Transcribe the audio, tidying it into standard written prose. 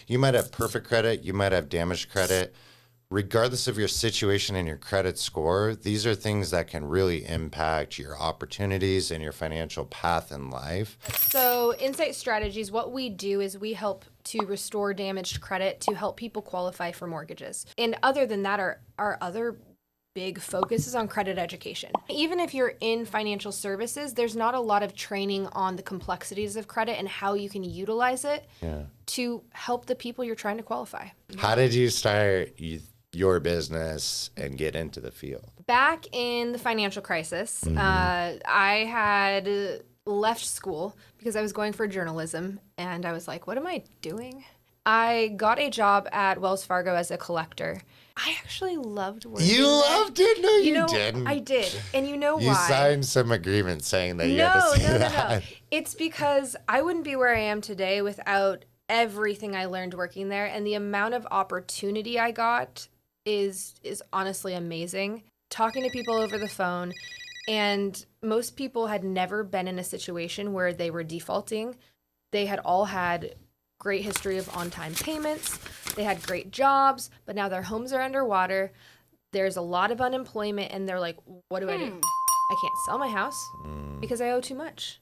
You might have perfect credit. You might have damaged credit. Regardless of your situation and your credit score, these are things that can really impact your opportunities and your financial path in life. So Incite Strategies, what we do is we help to restore damaged credit to help people qualify for mortgages. And other than that, our other big focus is on credit education. Even if you're in financial services, there's not a lot of training on the complexities of credit and how you can utilize it to help the people you're trying to qualify. How did you start your business and get into the field? Back in the financial crisis, I had left school because I was going for journalism, and I was like, what am I doing? I got a job at Wells Fargo as a collector. I actually loved working You loved it? No, you didn't. I did. And you know why? You signed some agreement saying that you had to say that. No. It's because I wouldn't be where I am today without everything I learned working there. And the amount of opportunity I got is honestly amazing. Talking to people over the phone, and most people had never been in a situation where they were defaulting. They had all had great history of on-time payments. They had great jobs, but now their homes are underwater. There's a lot of unemployment, and they're like, what do I do? I can't sell my house because I owe too much.